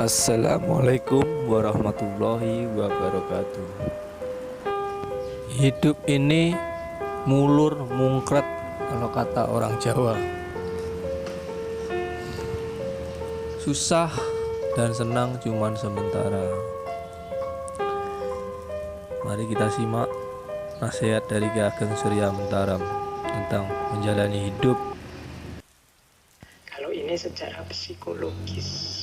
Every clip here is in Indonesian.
Assalamualaikum warahmatullahi wabarakatuh. Hidup ini mulur mungkret kalau kata orang Jawa. Susah dan senang cuman sementara. Mari kita simak nasihat dari Ki Ageng Surya Mentaram tentang menjalani hidup. Kalau ini secara psikologis.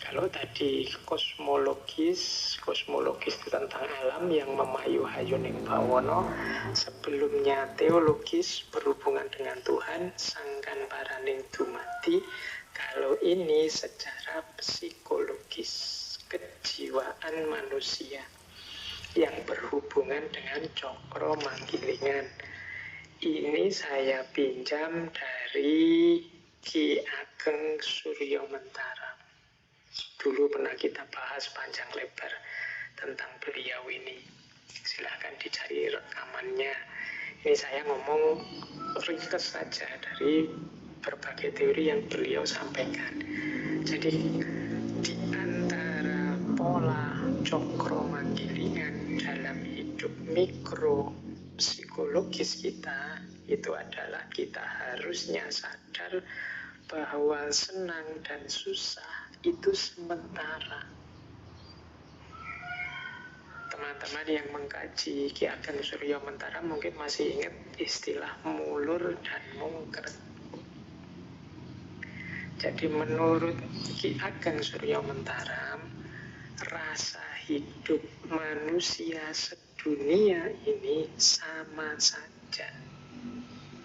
Kalau tadi kosmologis itu tentang alam yang memayu-hayu ning bawana. Sebelumnya teologis berhubungan dengan Tuhan, sangkan paraning dumati. Kalau ini secara psikologis, kejiwaan manusia yang berhubungan dengan cokro manggilingan. Ini saya pinjam dari Ki Ageng Surya Mentaram. Dulu pernah kita bahas panjang lebar tentang beliau ini. Silahkan dicari rekamannya. Ini saya ngomong ringkas saja dari berbagai teori yang beliau sampaikan. Jadi di antara pola cokro manggilingan dalam hidup mikro psikologis kita itu adalah kita harusnya sadar bahwa senang dan susah itu sementara. Teman-teman yang mengkaji Ki Ageng Surya Mentaram mungkin masih ingat istilah mulur dan mungkret. Jadi menurut Ki Ageng Surya Mentaram, rasa hidup manusia sedunia ini sama saja,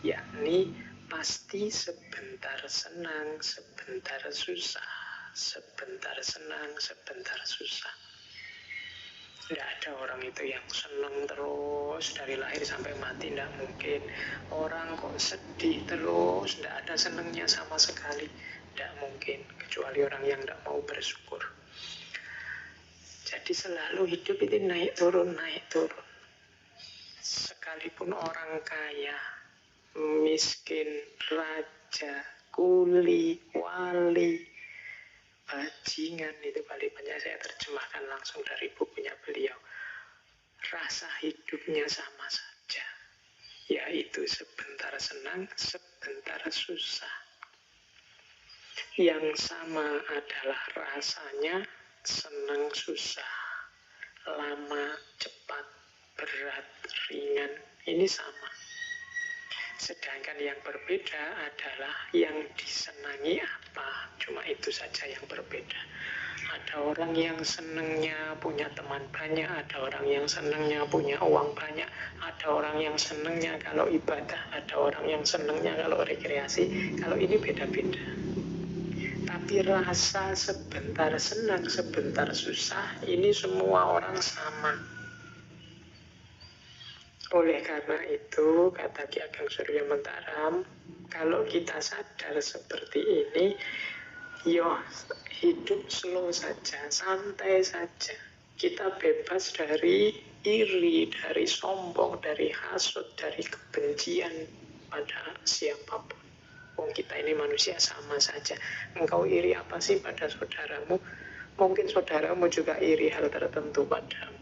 yakni pasti sebentar senang, sebentar susah, sebentar senang, sebentar susah. Tidak ada orang itu yang senang terus dari lahir sampai mati, tidak mungkin. Orang kok sedih terus, tidak ada senangnya sama sekali, tidak mungkin. Kecuali orang yang tidak mau bersyukur. Jadi selalu hidup itu naik turun, naik turun. Sekalipun orang kaya, miskin, raja, kuli, wali, bajingan, itu paling banyak saya terjemahkan langsung dari bukunya beliau. Rasa hidupnya sama saja, yaitu sebentar senang, sebentar susah. Yang sama adalah rasanya senang susah, lama, cepat, berat, ringan, ini sama. Sedangkan yang berbeda adalah yang disenangi apa, cuma itu saja yang berbeda. Ada orang yang senangnya punya teman banyak, ada orang yang senangnya punya uang banyak, ada orang yang senangnya kalau ibadah, ada orang yang senangnya kalau rekreasi. Kalau ini beda-beda. Tapi rasa sebentar senang, sebentar susah, ini semua orang sama. Oleh karena itu, kata Ki Ageng Surya Mentaram, kalau kita sadar seperti ini, hidup slow saja, santai saja. Kita bebas dari iri, dari sombong, dari hasut, dari kebencian pada siapapun. Wong kita ini manusia sama saja. Engkau iri apa sih pada saudaramu? Mungkin saudaramu juga iri hal tertentu padamu.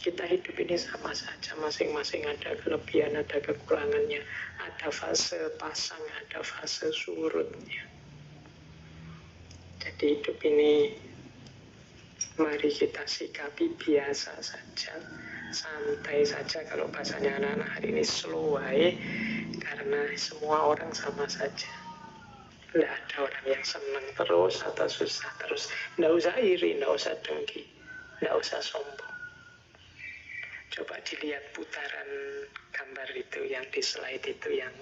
Kita hidup ini sama saja, masing-masing ada kelebihan, ada kekurangannya, ada fase pasang, ada fase surutnya. Jadi hidup ini mari kita sikapi biasa saja, santai saja. Kalau bahasanya anak-anak hari ini slow way, karena semua orang sama saja. Tidak ada orang yang senang terus atau susah terus. Tidak usah iri, tidak usah dengki, tidak usah sombong. Coba dilihat putaran gambar itu yang di slide itu, yang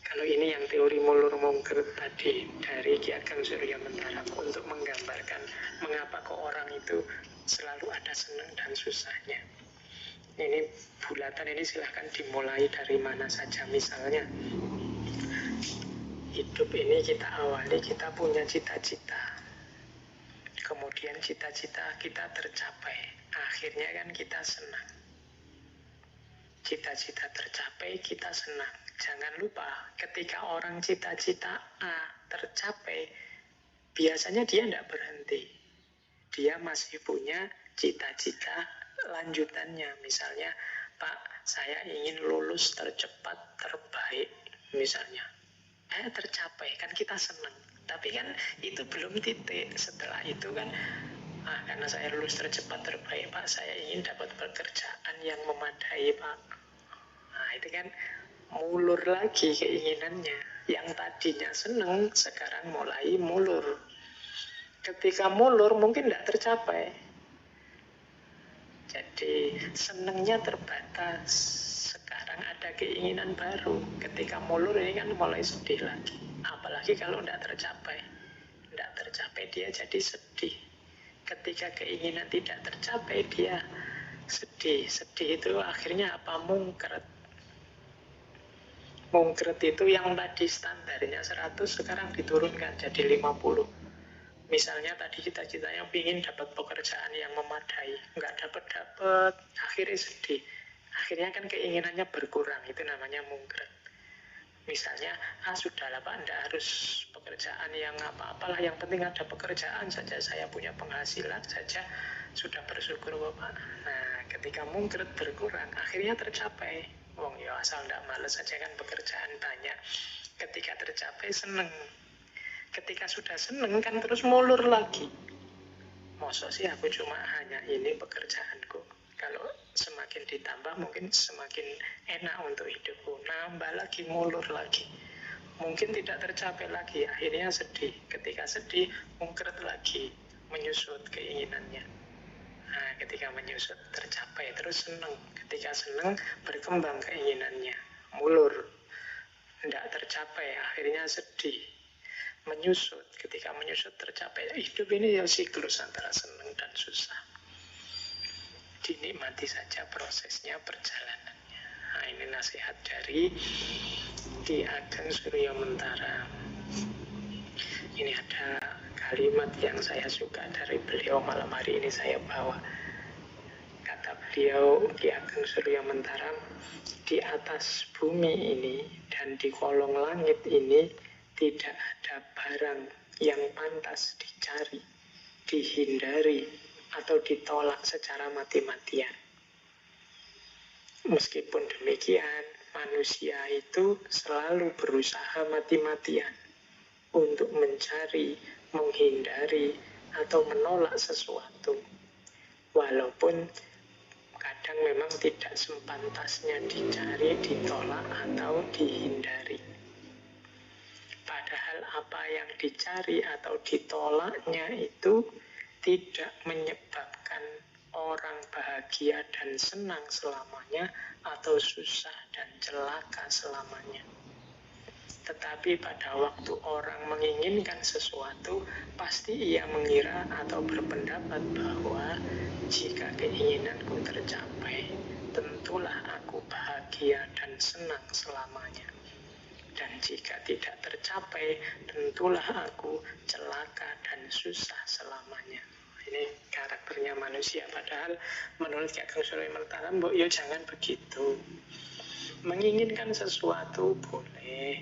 kalau ini yang teori mulur mungkret tadi dari Ki Ageng Surya Mentaram untuk menggambarkan mengapa kok orang itu selalu ada senang dan susahnya. Ini bulatan ini silahkan dimulai dari mana saja. Misalnya hidup ini kita awali, kita punya cita-cita, kemudian cita-cita kita tercapai, akhirnya kan kita senang. Cita-cita tercapai, kita senang. Jangan lupa, ketika orang cita-cita A tercapai, biasanya dia tidak berhenti. Dia masih punya cita-cita lanjutannya. Misalnya, Pak, saya ingin lulus tercepat, terbaik, misalnya. Tercapai, kan kita senang. Tapi kan itu belum titik. Setelah itu kan, karena saya lulus tercepat, terbaik, Pak, saya ingin dapat pekerjaan yang memadai, Pak. Nah, itu kan mulur lagi keinginannya. Yang tadinya senang, sekarang mulai mulur. Ketika mulur mungkin tidak tercapai. Jadi senangnya terbatas. Sekarang ada keinginan baru. Ketika mulur ini kan mulai sedih lagi. Apalagi kalau tidak tercapai. Tidak tercapai dia jadi sedih. Ketika keinginan tidak tercapai dia sedih. Sedih itu akhirnya apa? Mungkret. Mungkret itu yang tadi standarnya 100 sekarang diturunkan jadi 50. Misalnya tadi cita-citanya ingin dapat pekerjaan yang memadai, nggak dapat, akhirnya sedih. Akhirnya kan keinginannya berkurang, itu namanya mungkret. Misalnya, sudahlah Pak, nggak harus pekerjaan yang apa-apalah, yang penting ada pekerjaan saja, saya punya penghasilan saja, sudah bersyukur Bapak. Nah, ketika mungkret berkurang, akhirnya tercapai. Wong ya asal nggak males saja kan pekerjaan banyak. Ketika tercapai seneng. Ketika sudah seneng kan terus mulur lagi. Masa sih aku cuma hanya ini pekerjaanku. Kalau semakin ditambah mungkin semakin enak untuk hidupku. Nambah lagi, mulur lagi. Mungkin tidak tercapai lagi, akhirnya sedih. Ketika sedih, mungkret lagi, menyusut keinginannya. Nah, ketika menyusut tercapai, terus seneng. Ketika seneng, berkembang keinginannya. Mulur. Tidak tercapai, akhirnya sedih. Menyusut, ketika menyusut tercapai. Hidup ini ya siklus antara senang dan susah. Dinikmati saja prosesnya, perjalanannya. Nah, ini nasihat dari Ki Ageng Surya Mentara. Ini ada kalimat yang saya suka dari beliau, malam hari ini saya bawa. Kata beliau, Ki Ageng Surya Mentara, di atas bumi ini dan di kolong langit ini tidak ada barang yang pantas dicari, dihindari, atau ditolak secara mati-matian. Meskipun demikian, manusia itu selalu berusaha mati-matian untuk mencari, menghindari, atau menolak sesuatu. Walaupun kadang memang tidak sepantasnya dicari, ditolak, atau dihindari. Padahal apa yang dicari atau ditolaknya itu tidak menyebabkan orang bahagia dan senang selamanya atau susah dan celaka selamanya. Tetapi pada waktu orang menginginkan sesuatu, pasti ia mengira atau berpendapat bahwa jika keinginanku tercapai, tentulah aku bahagia dan senang selamanya. Dan jika tidak tercapai, tentulah aku celaka dan susah selamanya. Ini karakternya manusia. Padahal menurut Ki Ageng Surya Mentara, ya jangan begitu. Menginginkan sesuatu boleh,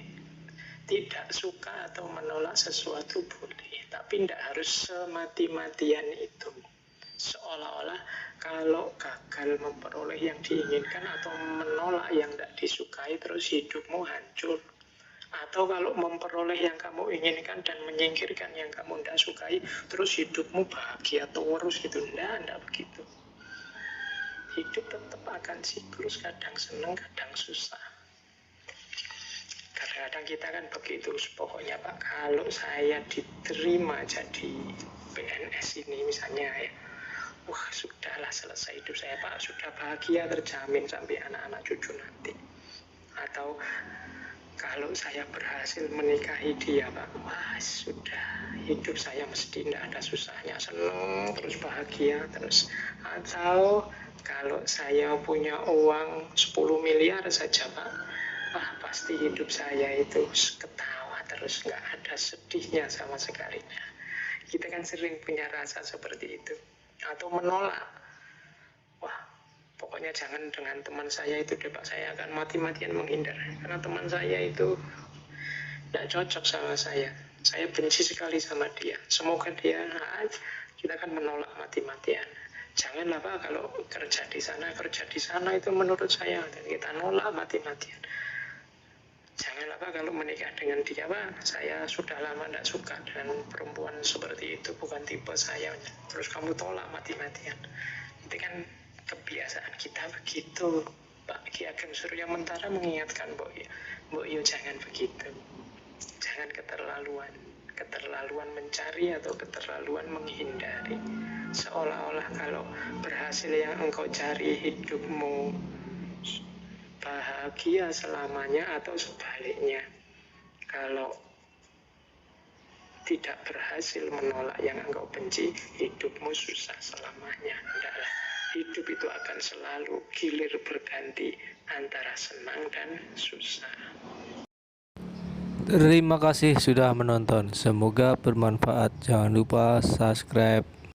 tidak suka atau menolak sesuatu boleh, tapi tidak harus semati-matian itu. Seolah-olah kalau gagal memperoleh yang diinginkan atau menolak yang tidak disukai, terus hidupmu hancur. Atau kalau memperoleh yang kamu inginkan dan menyingkirkan yang kamu tidak sukai, terus hidupmu bahagia terus gitu. Tidak begitu. Hidup tetap akan siklus, kadang senang, kadang susah. Kadang-kadang kita kan begitu, pokoknya Pak, kalau saya diterima jadi PNS ini misalnya ya, wah sudahlah selesai hidup saya Pak, sudah bahagia terjamin sampai anak-anak cucu nanti. Atau kalau saya berhasil menikahi dia Pak, wah sudah hidup saya mesti tidak ada susahnya, senang terus bahagia terus. Atau kalau saya punya uang 10 miliar saja Pak, wah pasti hidup saya itu ketawa terus, nggak ada sedihnya sama sekali. Kita kan sering punya rasa seperti itu. Atau menolak, wah pokoknya jangan dengan teman saya itu deh Pak, saya akan mati-matian menghindar karena teman saya itu tidak cocok sama saya. Saya benci sekali sama dia. Semoga dia, kita kan menolak mati-matian. Janganlah Pak kalau kerja di sana itu menurut saya dan kita nolak mati-matian. Janganlah Pak kalau menikah dengan dia Pak, saya sudah lama tidak suka dengan perempuan seperti itu, bukan tipe saya. Terus kamu tolak mati-matian. Itu kan kebiasaan kita begitu. Pak Ki Ageng Surya Mentara mengingatkan Mbok Yo jangan begitu. Jangan keterlaluan mencari atau keterlaluan menghindari. Seolah-olah kalau berhasil yang engkau cari hidupmu bahagia selamanya atau sebaliknya. Kalau tidak berhasil menolak yang engkau benci, hidupmu susah selamanya. Tidaklah, hidup itu akan selalu gilir berganti antara senang dan susah. Terima kasih sudah menonton. Semoga bermanfaat. Jangan lupa subscribe.